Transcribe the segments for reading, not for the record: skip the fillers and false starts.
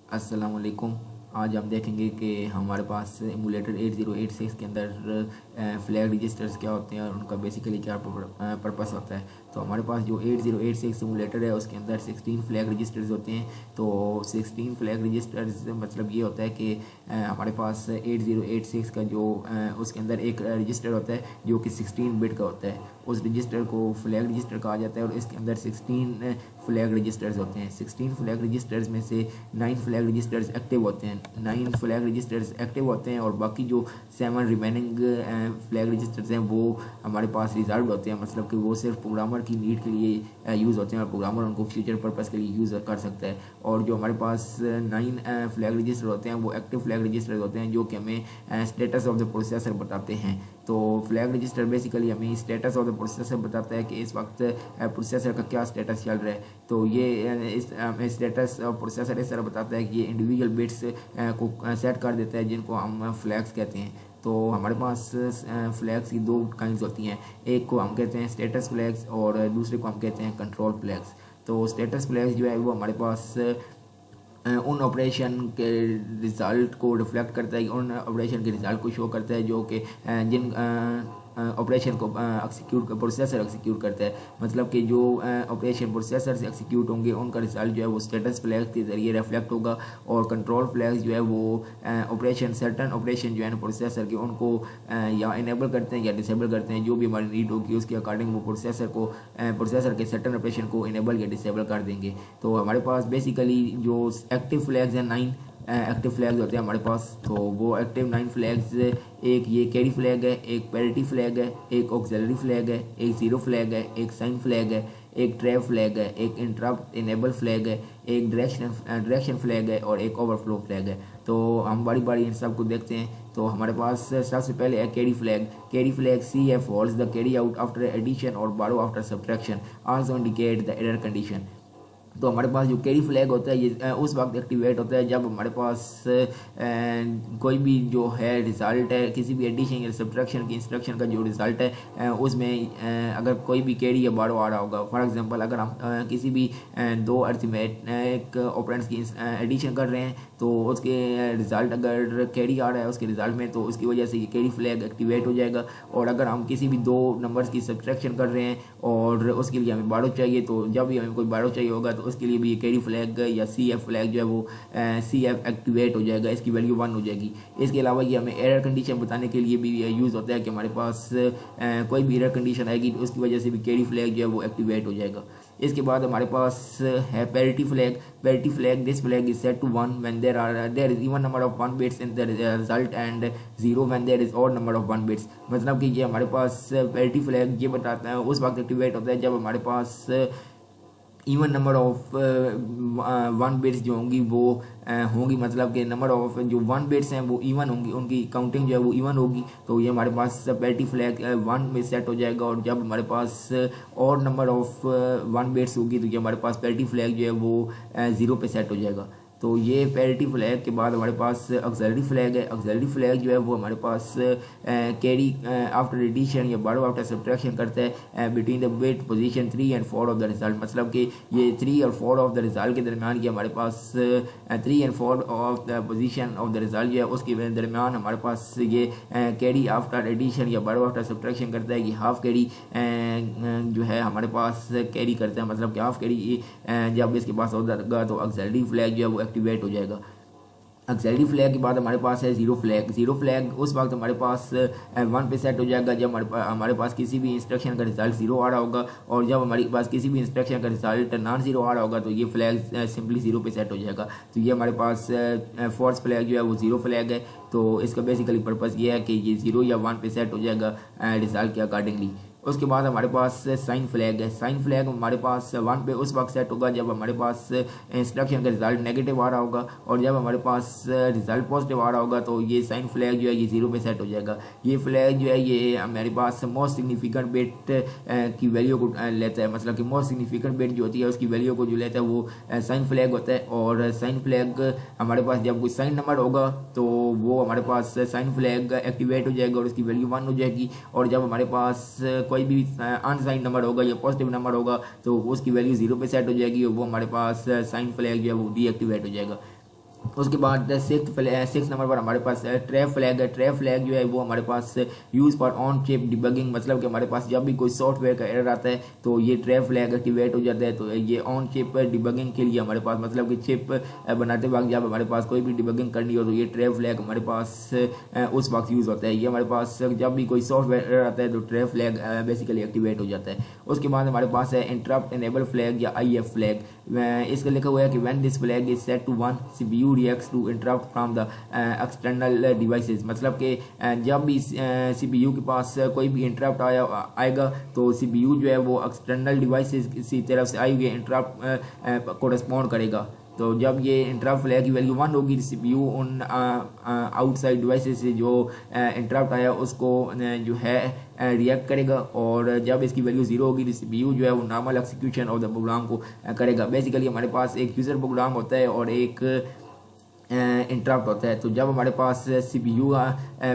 अस्सलाम वालेकुम। आज हम देखेंगे कि हमारे पास एमुलेटर 8086 के अंदर फ्लैग रजिस्टर्स क्या होते हैं और उनका बेसिकली क्या पर्पस होता है। तो हमारे पास जो 8086 एमुलेटर है उसके अंदर 16 फ्लैग रजिस्टर्स होते हैं। तो 16 फ्लैग रजिस्टर्स मतलब ये होता है कि हमारे पास 8086 का जो उसके अंदर एक रजिस्टर होता है जो कि 16 बिट का होता है। उस रजिस्टर को फ्लैग रजिस्टर कहा जाता है और इसके अंदर 16 फ्लैग रजिस्टर्स होते हैं। 16 फ्लैग रजिस्टर्स में से 9 फ्लैग रजिस्टर्स एक्टिव होते हैं। 9 फ्लैग रजिस्टर्स एक्टिव होते हैं और बाकी जो 7 रिमेनिंग फ्लैग रजिस्टर्स हैं वो हमारे पास रिजर्व होते हैं, मतलब कि वो सिर्फ प्रोग्रामर की नीड के लिए यूज़ होते हैं और प्रोग्रामर उनको फ्यूचर पर्पज़ के लिए यूज़ कर सकता है। और जो हमारे पास 9 फ्लैग रजिस्टर होते हैं वो एक्टिव फ्लैग रजिस्टर होते हैं जो कि हमें स्टेटस ऑफ द प्रोसेसर बताते हैं। तो फ्लैग रजिस्टर बेसिकली हमें स्टेटस ऑफ द प्रोसेसर बताता है कि इस वक्त प्रोसेसर का क्या स्टेटस चल रहा है। तो ये इस स्टेटस ऑफ प्रोसेसर इस तरह बताता है कि ये इंडिविजुअल बिट्स को सेट कर देता है जिनको हम फ्लैग्स कहते हैं। तो हमारे पास फ्लैग्स की दो काइंड्स होती हैं, एक को हम कहते हैं स्टेटस फ्लैग्स और दूसरे को हम कहते हैं कंट्रोल फ्लैग्स। तो स्टेटस फ्लैग्स जो है वो हमारे पास उन ऑपरेशन के रिज़ल्ट को रिफ्लेक्ट करता है, उन ऑपरेशन के रिज़ल्ट को शो करता है जो कि जिन ऑपरेशन को प्रोसेसर एक्सिक्यूट करता है। मतलब कि जो ऑपरेशन प्रोसेसर से एक्सिक्यूट होंगे उनका रिजल्ट जो है वो स्टेटस फ्लैग के ज़रिए रिफ्लेक्ट होगा। और कंट्रोल फ्लैग्स जो है वो ऑपरेशन सर्टन ऑपरेशन जो है ना प्रोसेसर के उनको या इनेबल करते हैं या डिसेबल करते हैं। जो भी हमारी नीड होगी उसके अकॉर्डिंग वो प्रोसेसर के सर्टन ऑपरेशन को इनेबल या डिसेबल कर देंगे। तो हमारे पास बेसिकली जो एक्टिव फ्लैग्स हैं 9 एक्टिव फ्लैग्स होते हैं हमारे पास। तो वो एक्टिव 9 फ्लैग्स, एक ये कैरी फ्लैग है, एक पैरिटी फ्लैग है, एक ऑक्सिलरी फ्लैग है, एक जीरो फ्लैग है, एक साइन फ्लैग है, एक ट्रैप फ्लैग है, एक इंटरप्ट इनेबल फ्लैग है, एक डायरेक्शन फ्लैग है और एक ओवरफ्लो फ्लैग है। तो हम बारी बारी इन सब को देखते हैं। तो हमारे पास सबसे पहले है carry flag. Carry flag C F holds the carry out after addition और borrow after subtraction, also indicate the error condition. तो हमारे पास जो कैरी फ्लैग होता है ये उस वक्त एक्टिवेट होता है जब हमारे पास कोई भी जो है रिज़ल्ट है किसी भी एडिशन या सब्ट्रैक्शन की इंस्ट्रक्शन का जो रिज़ल्ट है उसमें अगर कोई भी कैरी या बारो आ रहा होगा। फॉर एग्जांपल अगर हम किसी भी दो अरिथमेटिक ऑपरेंड्स की एडिशन कर रहे हैं तो उसके रिज़ल्ट अगर कैरी आ रहा है उसके रिज़ल्ट में तो उसकी वजह से ये कैरी फ्लैग एक्टिवेट हो जाएगा। और अगर हम किसी भी दो नंबर्स की सब्ट्रैक्शन कर रहे हैं और उसके लिए हमें बारो चाहिए तो जब भी हमें कोई बारो चाहिए होगा तो उसके लिए भी ये कैरी फ्लैग या सी एफ फ्लैग जो है वो सी एफ एक्टिवेट हो जाएगा, इसकी वैल्यू 1 हो जाएगी। इसके अलावा ये हमें एरर कंडीशन बताने के लिए भी यूज़ होता है कि हमारे पास कोई भी एरर कंडीशन आएगी तो उसकी वजह से भी कैरी फ्लैग जो है वो एक्टिवेट हो जाएगा। इसके बाद हमारे पास है parity flag. Parity flag, this flag is set to 1 when there is even number of 1 bits in the result and 0 when there is odd number of 1 bits. मतलब कि ये हमारे पास पैरिटी फ्लैग ये बताता है उस वक्त एक्टिवेट होता है जब हमारे पास इवन नंबर ऑफ 1 बिट्स जो होंगी वो होंगी, मतलब कि नंबर ऑफ जो 1 बिट्स हैं वो इवन होंगी, उनकी काउंटिंग जो है वो इवन होगी। तो ये हमारे पास पैरिटी फ्लैग 1 में सेट हो जाएगा। और जब हमारे पास और नंबर ऑफ 1 बिट्स होगी तो ये हमारे पास पैरिटी फ्लैग जो है वो 0 पे सेट हो जाएगा। तो ये पैरिटी फ्लैग के बाद हमारे पास ऑक्सिलरी फ्लैग है। ऑक्सिलरी फ्लैग जो है वो हमारे पास कैरी आफ्टर एडिशन या बारो आफ्टर सब्ट्रैक्शन करता है between the bit position 3 and 4 of the result. मतलब कि ये 3 और 4 ऑफ द रिजल्ट के दरमियान ये हमारे पास 3 and 4 of the position of the result जो है उसके दरमियान हमारे पास ये कैरी आफ्टर एडिशन या बारो आफ्टर सब्ट्रैक्शन करता है कि हाफ कैरी जो है हमारे पास कैरी करता है। मतलब कि हाफ कैरी जब इसके पास होगा तो ऑक्सिलरी फ्लैग जो है वो एक्टिवेट हो जाएगा। ऑक्सिलरी फ्लैग के बाद हमारे पास है जीरो फ्लैग। जीरो फ्लैग उस वक्त हमारे पास 1 पे सेट हो जाएगा जब हमारे पास किसी भी इंस्ट्रक्शन का रिजल्ट 0 आ रहा होगा। और जब हमारे पास किसी भी इंस्ट्रक्शन का रिजल्ट नॉन 0 आ रहा होगा तो ये फ्लैग सिंपली 0 पे सेट हो जाएगा। तो ये हमारे पास फोर्स फ्लैग जो है वो 0 फ्लैग है। तो इसका बेसिकली पर्पज़ ये है कि ये 0 या 1 पे सेट हो जाएगा रिजल्ट के अकॉर्डिंगली। उसके बाद हमारे पास साइन फ्लैग है। साइन फ्लैग हमारे पास 1 पे उस वक्त सेट होगा जब हमारे पास इंस्ट्रक्शन का रिजल्ट नेगेटिव आ रहा होगा। और जब हमारे पास रिजल्ट पॉजिटिव आ रहा होगा तो ये साइन फ्लैग जो है ये 0 पे सेट हो जाएगा। ये फ्लैग जो है ये हमारे पास मोस्ट सिग्निफिकेंट बिट की वैल्यू को लेता है। मतलब कि मोस्ट सिग्निफिकेंट बिट जो होती है उसकी वैल्यू को जो लेता है वो साइन फ्लैग होता है। और साइन फ्लैग हमारे पास जब कोई साइन नंबर होगा तो वो हमारे पास साइन फ्लैग एक्टिवेट हो जाएगा और उसकी वैल्यू 1 हो जाएगी। और जब हमारे पास कोई भी अनसाइन नंबर होगा या पॉजिटिव नंबर होगा तो उसकी वैल्यू 0 पे सेट हो जाएगी और वो हमारे पास साइन फ्लैग जो है वो डीएक्टिवेट हो जाएगा। उसके बाद सिक्स नंबर पर हमारे पास ट्रैप फ्लैग है। ट्रैप फ्लैग जो है वो हमारे पास use for on chip debugging, मतलब कि हमारे पास जब भी कोई सॉफ्टवेयर का एरर आता है तो ये ट्रैप फ्लैग एक्टिवेट हो जाता है। तो ये ऑन चिप डिबगिंग के लिए हमारे पास, मतलब कि चिप बनाते वक्त जब हमारे पास कोई भी डिबगिंग करनी हो तो ये ट्रैप फ्लैग हमारे पास उस वक्त यूज़ होता है। ये हमारे पास जब भी कोई सॉफ्टवेयर एरर आता है तो ट्रैप फ्लैग बेसिकली एक्टिवेट हो जाता है। उसके बाद हमारे पास है इंटरप्ट इनेबल फ्लैग या IF फ्लैग। इसका लिखा हुआ है कि when this flag is set to 1 CPU reacts to interrupt from the external devices, मतलब कि जब भी CPU के पास कोई भी इंटरप्ट आएगा तो CPU जो है वो एक्सटर्नल डिवाइसेस की तरफ से आई हुई इंटरप्ट को रिस्पॉन्ड करेगा। तो जब ये इंटरप्ट फ्लैग की वैल्यू 1 होगी, CPU उन आउटसाइड डिवाइसेस से जो इंटरप्ट आया उसको जो है रिएक्ट करेगा, और जब इसकी वैल्यू 0 होगी तो CPU जो है वो normal execution of the program को करेगा। बेसिकली हमारे पास एक यूज़र प्रोग्राम होता है और एक इंटरप्ट होता है। तो जब हमारे पास CPU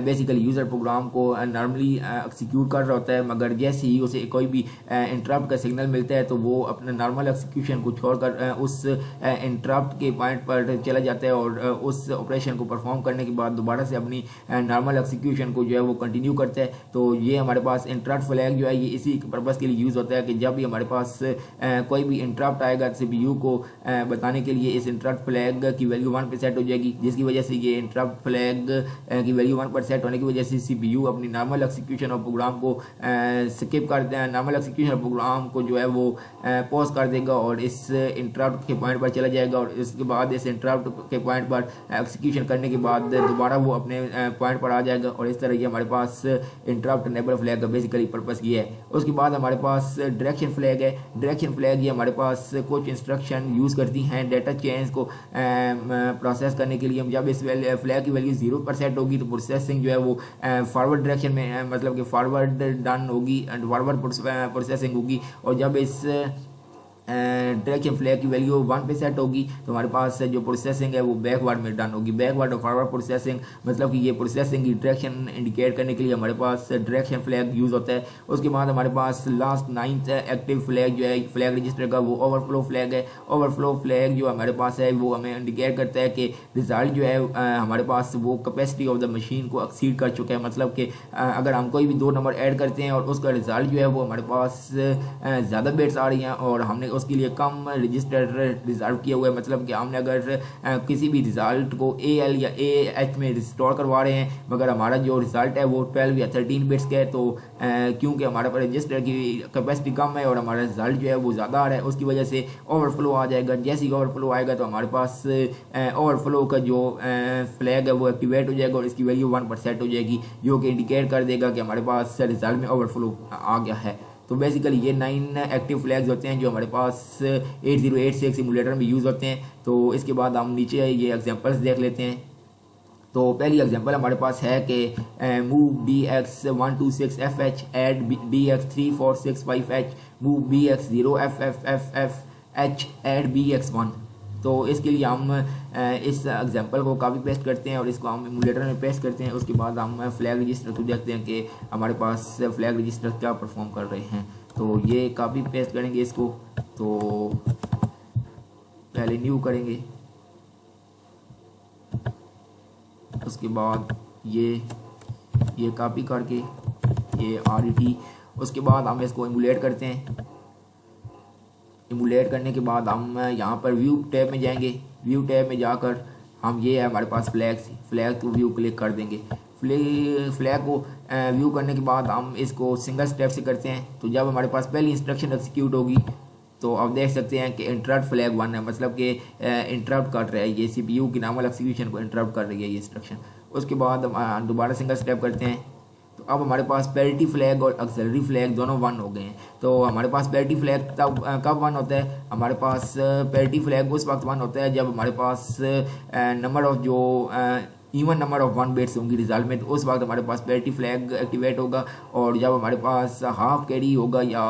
बेसिकली यूज़र प्रोग्राम को नॉर्मली एक्सिक्यूट कर रहा होता है, मगर जैसे ही उसे कोई भी इंटरप्ट का सिग्नल मिलता है तो वो अपने नॉर्मल एक्सिक्यूशन को छोड़कर उस इंटरप्ट के पॉइंट पर चला जाता है और उस ऑपरेशन को परफॉर्म करने के बाद दोबारा से अपनी नॉर्मल एक्सिक्यूशन को जो है वो कंटिन्यू करता है। तो ये हमारे पास इंटरप्ट फ्लैग जो है ये इसी पर्पज़ के लिए यूज़ होता है कि जब भी हमारे पास कोई भी इंटरप्ट आएगा CPU को बताने के लिए इस इंटरप्ट फ्लैग की वैल्यू 1 पे सेट हो जाएगी, जिसकी वजह से ये इंटरप्ट फ्लैग की वैल्यू 1 पर सेट होने की वजह से CPU अपनी नॉर्मल एक्सिक्यूशन ऑफ प्रोग्राम को स्किप कर दें, नॉर्मल एक्सिक्यूशन ऑफ प्रोग्राम को जो है वो पॉज कर देगा और इस इंटरप्ट के पॉइंट पर चला जाएगा, और इसके बाद इस इंटरप्ट के पॉइंट पर एक्सिक्यूशन करने के बाद दोबारा वो अपने पॉइंट पर आ जाएगा। और इस तरह ये हमारे पास इंटरप्ट इनेबल फ्लैग का बेसिकली पर्पस ये है। उसके बाद हमारे पास डायरेक्शन फ्लैग है। डायरेक्शन फ्लैग ये हमारे पास कुछ इंस्ट्रक्शन यूज़ करती हैं डेटा चेंज को प्रोसेस करने के लिए। हम जब इस फ्लैग की वैल्यू 0 पर सेट होगी तो प्रोसेसिंग जो है वो फॉरवर्ड डायरेक्शन में, मतलब कि फॉरवर्ड डन होगी एंड फॉरवर्ड प्रोसेसिंग होगी। और जब इस डायरेक्शन फ्लैग की वैल्यू 1 पे सेट होगी तो हमारे पास जो प्रोसेसिंग है वो बैकवर्ड में डन होगी। बैकवर्ड और फॉरवर्ड प्रोसेसिंग, मतलब कि ये प्रोसेसिंग की डायरेक्शन इंडिकेट करने के लिए हमारे पास डायरेक्शन फ्लैग यूज़ होता है। उसके बाद हमारे पास लास्ट 9th एक्टिव फ्लैग जो है फ्लैग रजिस्टर का वो ओवरफ्लो फ्लैग है। ओवरफ्लो फ्लैग जो हमारे पास है वो हमें इंडिकेट करता है कि रिजल्ट जो है हमारे पास वो कैपेसिटी ऑफ द मशीन को एक्सीड कर चुका है, मतलब कि अगर हम कोई भी 2 नंबर ऐड करते हैं और उसका रिजल्ट जो है वो हमारे पास ज़्यादा बिट्स आ रही हैं और हमने उसके लिए कम रजिस्टर रिजर्व किया हुआ है, मतलब कि हमने अगर किसी भी रिजल्ट को AL या AH में रिस्टोर करवा रहे हैं मगर हमारा जो रिजल्ट है वो 12 या 13 बिट्स का है, तो क्योंकि हमारे पास रजिस्टर की कैपेसिटी कम है और हमारा रिजल्ट जो है वो ज़्यादा आ रहा है, उसकी वजह से ओवरफ्लो आ जाएगा। जैसे ही ओवरफ्लो आएगा तो हमारे पास ओवरफ्लो का जो फ्लैग है वो एक्टिवेट हो जाएगा और इसकी वैल्यू 1 पर सेट हो जाएगी, जो कि इंडिकेट कर देगा कि हमारे पास रिजल्ट में ओवरफ्लो आ गया है। तो बेसिकली ये 9 एक्टिव फ्लैग्स होते हैं जो हमारे पास 8086 सिमुलेटर में यूज़ होते हैं। तो इसके बाद हम नीचे ये एग्जांपल्स देख लेते हैं। तो पहली एग्जांपल हमारे पास है कि move DX126FH add DX3465H move BX0FFFH add BX1। तो इसके लिए हम इस एग्जांपल को कॉपी पेस्ट करते हैं और इसको हम इमुलेटर में पेस्ट करते हैं। उसके बाद हम फ्लैग रजिस्टर को देखते हैं कि हमारे पास फ्लैग रजिस्टर क्या परफॉर्म कर रहे हैं। तो ये कॉपी पेस्ट करेंगे इसको, तो पहले न्यू करेंगे, उसके बाद ये कॉपी करके ये RET, उसके बाद हम इसको इमुलेट करते हैं। इमुलेट करने के बाद हम यहाँ पर व्यू टैब में जाएंगे। व्यू टैब में जाकर हम ये है हमारे पास फ्लैग को व्यू क्लिक कर देंगे। फ्लैग को व्यू करने के बाद हम इसको सिंगल स्टेप से करते हैं। तो जब हमारे पास पहली इंस्ट्रक्शन एक्सिक्यूट होगी तो आप देख सकते हैं कि इंटरप्ट फ्लैग 1 है, मतलब कि इंटरप्ट कर रहा है, ये CPU की नॉर्मल एक्सिक्यूशन को इंटरप्ट कर रही है ये इंस्ट्रक्शन। उसके बाद हम दोबारा सिंगल स्टेप करते हैं। तो अब हमारे पास पैरिटी फ्लैग और ऑक्सिलरी फ्लैग दोनों 1 हो गए हैं। तो हमारे पास पैरिटी फ्लैग कब 1 होता है? हमारे पास पैरिटी फ्लैग उस वक्त 1 होता है जब हमारे पास नंबर ऑफ जो इवन नंबर ऑफ 1 बिट्स होंगी रिजल्ट में, तो उस वक्त हमारे पास पैरिटी फ्लैग एक्टिवेट होगा। और जब हमारे पास हाफ कैरी होगा या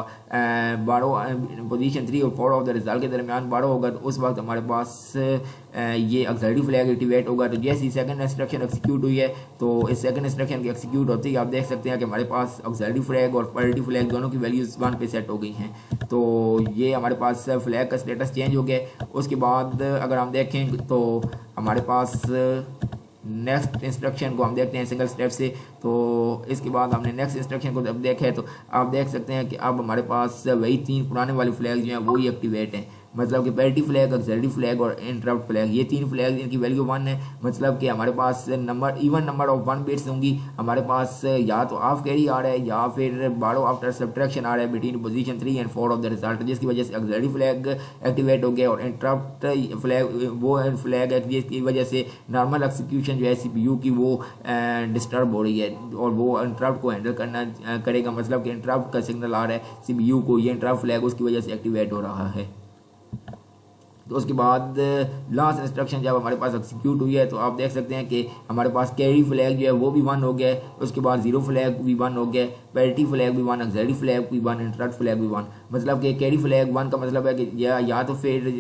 12 पोजीशन 3 और 4 ऑफ द रिजल्ट के दरमियान 12 होगा, तो उस वक्त हमारे पास ये ऑक्सिलरी फ्लैग एक्टिवेट होगा। तो जैसे ही सेकंड इंस्ट्रक्शन एक्सिक्यूट हुई है, तो इस सेकंड इंस्ट्रक्शन की एक्सिक्यूट होते ही आप देख सकते हैं कि हमारे पास ऑक्सिलरी फ्लैग और पैरिटी फ्लैग दोनों की वैल्यूज 1 पे सेट हो गई हैं। तो ये हमारे पास फ्लैग का स्टेटस चेंज हो गया। उसके बाद अगर हम देखें तो हमारे पास नेक्स्ट इंस्ट्रक्शन को हम देखते हैं सिंगल स्टेप से। तो इसके बाद हमने नेक्स्ट इंस्ट्रक्शन को जब देखा है तो आप देख सकते हैं कि अब हमारे पास वही 3 पुराने वाले फ्लैग जो हैं वही एक्टिवेट हैं। मतलब कि पैरिटी फ्लैग, ऑक्सिलरी फ्लैग और इंटरप्ट फ्लैग, ये 3 फ्लैग इनकी वैल्यू 1 है। मतलब कि हमारे पास number even number of 1 bits होंगी। हमारे पास या तो हाफ कैरी आ रहा है या फिर 12 आफ्टर सब्ट्रैक्शन आ रहा है between position 3 and 4 of the result, जिसकी वजह से ऑक्सिलरी फ्लैग एक्टिवेट हो गया। और इंटरप्ट फ्लैग वो फ्लैग है जिसकी वजह से नॉर्मल एक्सिक्यूशन जो है CPU की वो डिस्टर्ब हो रही है और वो इंटरप्ट को हैंडल करना करेगा। मतलब कि इंटरप्ट का सिग्नल आ रहा है CPU को, ये इंटरप्ट फ्लैग उसकी वजह से एक्टिवेट हो रहा है। तो उसके बाद लास्ट इंस्ट्रक्शन जब हमारे पास एक्सिक्यूट हुई है तो आप देख सकते हैं कि हमारे पास कैरी फ्लैग जो है वो भी 1 हो गया। उसके बाद जीरो फ्लैग भी 1 हो गया, पैरिटी फ्लैग भी 1, ऑक्सिलरी फ्लैग भी 1, इंटरप्ट फ्लैग भी 1। मतलब कि कैरी फ्लैग 1 का मतलब है कि या तो फिर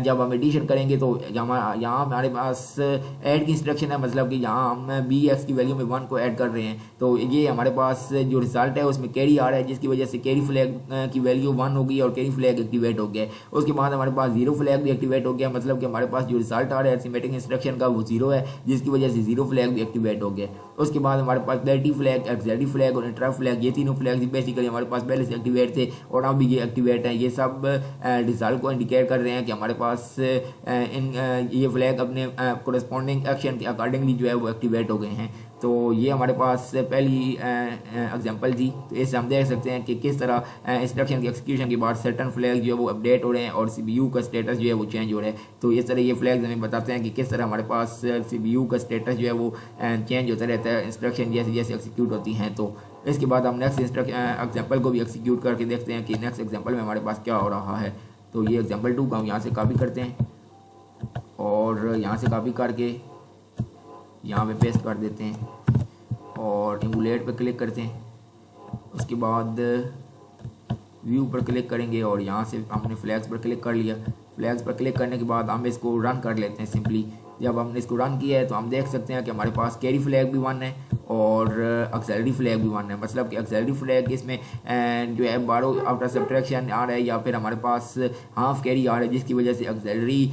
जब हम एडिशन करेंगे तो यहाँ हमारे पास ऐड की इंस्ट्रक्शन है। मतलब कि यहाँ हम BX की वैल्यू में 1 को ऐड कर रहे हैं। तो ये हमारे पास जो रिजल्ट है उसमें कैरी आ रहा है, जिसकी वजह से कैरी फ्लैग की वैल्यू 1 हो गई और कैरी फ्लैग एक्टिवेट हो गया। उसके बाद हमारे पास जीरो फ्लैग भी एक्टिवेट हो गया। मतलब कि हमारे पास जो रिजल्ट आ रहा है अरिथमेटिक इंस्ट्रक्शन का वो 0 है, जिसकी वजह से जीरो फ्लैग भी एक्टिवेट हो गया। उसके बाद हमारे पास पैरिटी फ्लैग, ऑक्सिलरी फ्लैग और इंटरप्ट फ्लैग, ये तीनों फ्लैग बेसिकली हमारे पास पहले से एक्टिवेट थे और अब भी ये एक्टिवेट हैं। ये सब रिजल्ट को इंडिकेट कर रहे हैं कि हमारे पास ये फ्लैग अपने कोरेस्पॉन्डिंग एक्शन के अकॉर्डिंगली जो है वो एक्टिवेट हो गए हैं। तो ये हमारे पास पहली एग्जांपल थी। तो इससे हम देख सकते हैं कि किस तरह इंस्ट्रक्शन की एक्सिक्यूशन के बाद सर्टन फ्लैग जो है वो अपडेट हो रहे हैं और CPU का स्टेटस जो है वो चेंज हो रहा है। तो इस तरह ये फ्लैग्स हमें बताते हैं कि किस तरह हमारे पास CPU का स्टेटस जो है वो चेंज होता रहता है इंस्ट्रक्शन जैसे जैसे एक्सिक्यूट होती हैं। तो इसके बाद हम नेक्स्ट एग्जाम्पल को भी एक्सिक्यूट करके देखते हैं कि नेक्स्ट एग्जाम्पल में हमारे पास क्या हो रहा है। तो ये एग्जाम्पल 2 का हम यहाँ से कॉपी करते हैं और यहाँ से कॉपी करके यहाँ पे पेस्ट कर देते हैं और इमुलेट पर क्लिक करते हैं। उसके बाद व्यू पर क्लिक करेंगे और यहाँ से हमने फ्लैग्स पर क्लिक कर लिया। फ्लैग्स पर क्लिक करने के बाद हम इसको रन कर लेते हैं सिंपली। जब हमने इसको रन किया है तो हम देख सकते हैं कि हमारे पास कैरी फ्लैग भी 1 है और ऑक्सिलरी फ्लैग भी 1 है। मतलब कि ऑक्सिलरी फ्लैग इसमें जो है 12 आफ्टर सब्ट्रैक्शन आ रहा है या फिर हमारे पास हाफ कैरी आ रहा है, जिसकी वजह से ऑक्सिलरी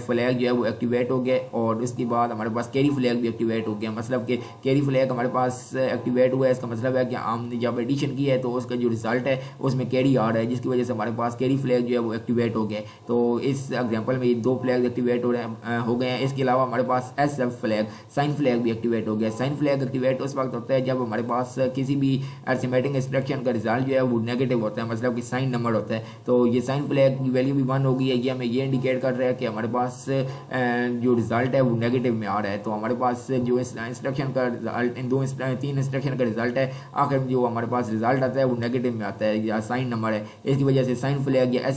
फ्लैग जो है वो एक्टिवेट हो गया और उसके बाद हमारे पास कैरी फ्लैग भी एक्टिवेट हो गया। मतलब कि कैरी फ्लैग हमारे पास एक्टिवेट हुआ है, इसका मतलब है कि हमने जब एडिशन की है तो उसका जो रिजल्ट है उसमें कैरी आ रहा है, जिसकी वजह से हमारे पास कैरी फ्लैग जो है वो एक्टिवेट हो गया। तो इस एग्जाम्पल में ये 2 फ्लैग एक्टिवेट हो गए हैं। इसके अलावा हमारे पास SF फ्लैग, साइन फ्लैग भी एक्टिवेट हो गया। साइन फ्लैग एक्टिवेट उस वक्त होता है जब हमारे पास किसी भी अरिथमेटिक इंस्ट्रक्शन का रिजल्ट जो है वो नेगेटिव होता है, मतलब कि साइन नंबर होता है। तो ये साइन फ्लैग की वैल्यू भी 1 हो गई है। ये हमें ये इंडिकेट कर रहा है कि हमारे पास जो रिजल्ट है वो नेगेटिव में आ रहा है। तो हमारे पास जो इंस्ट्रक्शन का रिजल्ट, इन 3 इंस्ट्रक्शन का रिजल्ट है, आखिर में जो हमारे पास रिजल्ट आता है वो नेगेटिव में आता है या साइन नंबर है। इसकी वजह से साइन फ्लैग या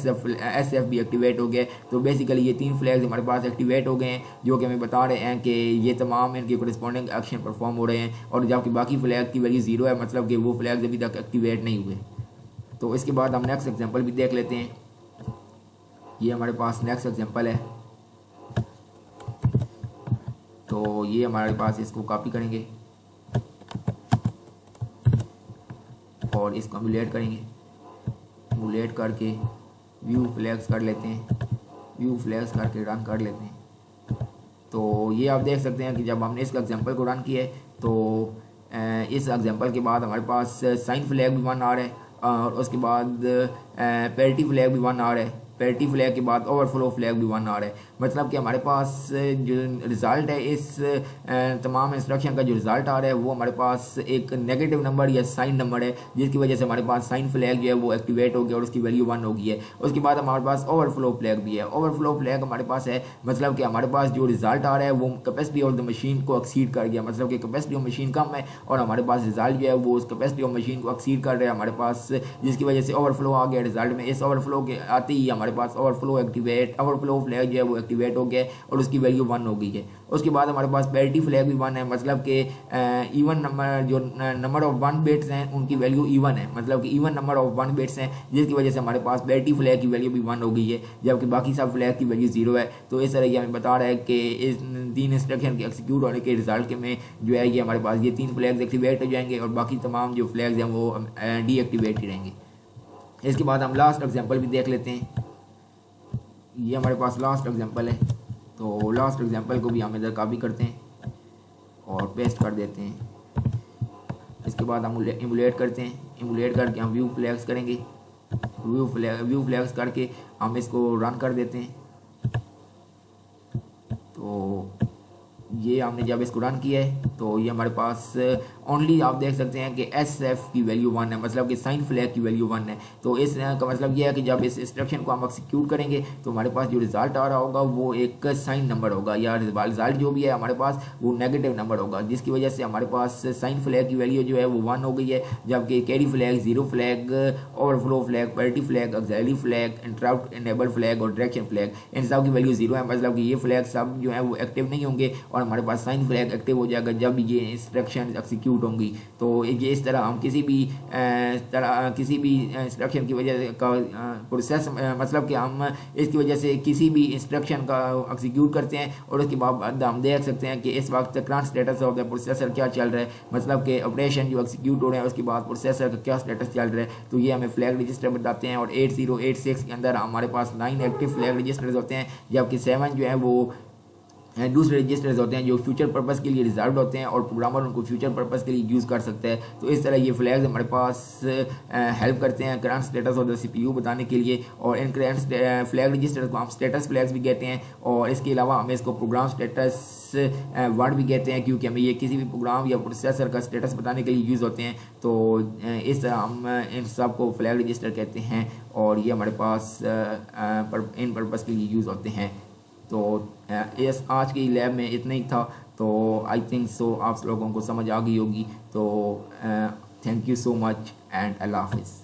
SF भी एक्टिवेट हो गया। तो बेसिकली ये 3 फ्लैग्स हमारे पास एक्टिवेट हो गए हैं, जो कि हमें बता रहे हैं कि ये तमाम इनके कोरेस्पॉन्डिंग एक्शन परफॉर्म हो रहे हैं। और जबकि बाकी फ्लैग की वैल्यू 0 है, मतलब कि वो फ्लैग्स अभी तक एक्टिवेट नहीं हुए। तो इसके बाद हम नेक्स्ट एग्जांपल भी देख लेते हैं। ये हमारे पास नेक्स्ट एग्जांपल है। तो ये हमारे पास, इसको कॉपी करेंगे और इसको एमुलेट करेंगे। एमुलेट करके व्यू फ्लैग्स कर लेते हैं, व्यू फ्लैग्स करके रन कर लेते हैं। तो ये आप देख सकते हैं कि जब हमने इसका एग्जांपल को रन किया है तो इस एग्जांपल के बाद हमारे पास साइन फ्लैग भी 1 आ रहा है और उसके बाद पैरिटी फ्लैग भी 1 आ रहा है। पैरिटी फ्लैग के बाद ओवरफ्लो फ्लैग भी 1 आ रहा है। मतलब कि हमारे पास जो रिज़ल्ट है, इस तमाम इंस्ट्रक्शन का जो रिज़ल्ट आ रहा है वो हमारे पास एक नेगेटिव नंबर या साइन नंबर है, जिसकी वजह से हमारे पास साइन फ्लैग जो है वो एक्टिवेट हो गया और उसकी वैल्यू 1 हो गई है। उसके बाद हमारे पास ओवरफ्लो फ्लैग भी है। ओवरफ्लो फ्लैग हमारे पास है, मतलब कि हमारे पास जो रिज़ल्ट आ रहा है वो कैपेसिटी ऑफ द मशीन को एक्सीड कर गया। मतलब कि कैपेसिटी ऑफ मशीन कम है और हमारे पास रिज़ल्ट जो है वो उस कैपेसिटी ऑफ मशीन को एक्सीड कर रहा है हमारे पास, जिसकी वजह से ओवरफ्लो आ गया रिज़ल्ट में। इस ओवरफ्लो के आते ही हमारे पास ओवरफ्लो फ्लैग जो है वो एक्टिवेट हो गया है और उसकी वैल्यू 1 हो गई है। उसके बाद हमारे पास पैरिटी फ्लैग भी 1 है, मतलब कि इवन नंबर जो नंबर ऑफ 1 बिट्स हैं उनकी वैल्यू इवन है, मतलब कि इवन नंबर ऑफ 1 बिट्स हैं, जिसकी वजह से हमारे पास पैरिटी फ्लैग की वैल्यू भी 1 हो गई है, जबकि बाकी सब फ्लैग की वैल्यू 0 है। तो इस तरह ये हमें बता रहा है कि इस 3 इंस्ट्रक्शन के एक्सिक्यूट होने के रिजल्ट के में जो है ये हमारे पास ये 3 फ्लैग्स एक्टिवेट हो जाएंगे और बाकी तमाम जो फ्लैग्स हैं वो डीएक्टिवेट ही रहेंगे। इसके बाद हम लास्ट एग्जांपल भी देख लेते हैं। ये हमारे पास लास्ट एग्जांपल है, तो लास्ट एग्जांपल को भी हम इधर कॉपी करते हैं और पेस्ट कर देते हैं। इसके बाद हम इमुलेट करते हैं, इमुलेट करके हम व्यू फ्लैग्स करेंगे, व्यू फ्लैग्स करके हम इसको रन कर देते हैं। तो ये हमने जब इसको रन किया है तो ये हमारे पास ओनली आप देख सकते हैं कि SF की वैल्यू 1 है, मतलब कि साइन फ्लैग की वैल्यू 1 है। तो इस का मतलब ये है कि जब इस इंस्ट्रक्शन को हम एक्सिक्यूट करेंगे तो हमारे पास जो रिजल्ट आ रहा होगा वो एक साइन नंबर होगा, या रिजल्ट जो भी है हमारे पास वो नेगेटिव नंबर होगा, जिसकी वजह से हमारे पास साइन फ्लैग की वैल्यू जो है वो 1 हो गई है, जबकि carry flag, zero flag, overflow flag, parity flag, auxiliary flag, interrupt enable flag और डायरेक्शन फ्लैग, इन सब की वैल्यू 0 है, मतलब कि ये फ्लैग सब जो है वो एक्टिव नहीं होंगे और हमारे पास साइन फ्लैग एक्टिव हो जाएगा जब ये इंस्ट्रक्शन एक्सिक्यूट होंगी। तो ये इस तरह हम किसी भी इंस्ट्रक्शन की वजह का प्रोसेस, मतलब कि हम इसकी वजह से किसी भी इंस्ट्रक्शन का एक्सिक्यूट करते हैं और उसके बाद हम देख सकते हैं कि इस वक्त current status of the processor क्या चल रहा है, मतलब कि ऑपरेशन जो एक्सिक्यूट हो रहे हैं उसके बाद प्रोसेसर का क्या स्टेटस चल रहा है। तो ये हमें फ्लैग रजिस्टर बताते हैं और 8086 के अंदर हमारे पास 9 एक्टिव फ्लैग रजिस्टर्स होते हैं, जबकि 7 जो है वो दूसरे रजिस्टर्स होते हैं जो फ्यूचर पर्पस के लिए रिजर्व होते हैं और प्रोग्रामर उनको फ्यूचर पर्पस के लिए यूज़ कर सकते हैं। तो इस तरह ये फ्लैग्स हमारे पास हेल्प करते हैं current status of the CPU बताने के लिए, और इन करंट फ्लैग रजिस्टर्स को हम स्टेटस फ्लैग्स भी कहते हैं, और इसके अलावा हमें इसको प्रोग्राम स्टेटस वर्ड भी कहते हैं, क्योंकि हमें ये किसी भी प्रोग्राम या प्रोसेसर का स्टेटस बताने के लिए यूज़ होते हैं। तो इस तरह हम इन सब को फ्लैग रजिस्टर कहते हैं और ये हमारे पास इन पर्पस के लिए यूज़ होते हैं। तो इस आज की लैब में इतना ही था, तो आई थिंक सो आप लोगों को समझ आ गई होगी। तो thank you so much and अल्लाह हाफिज़।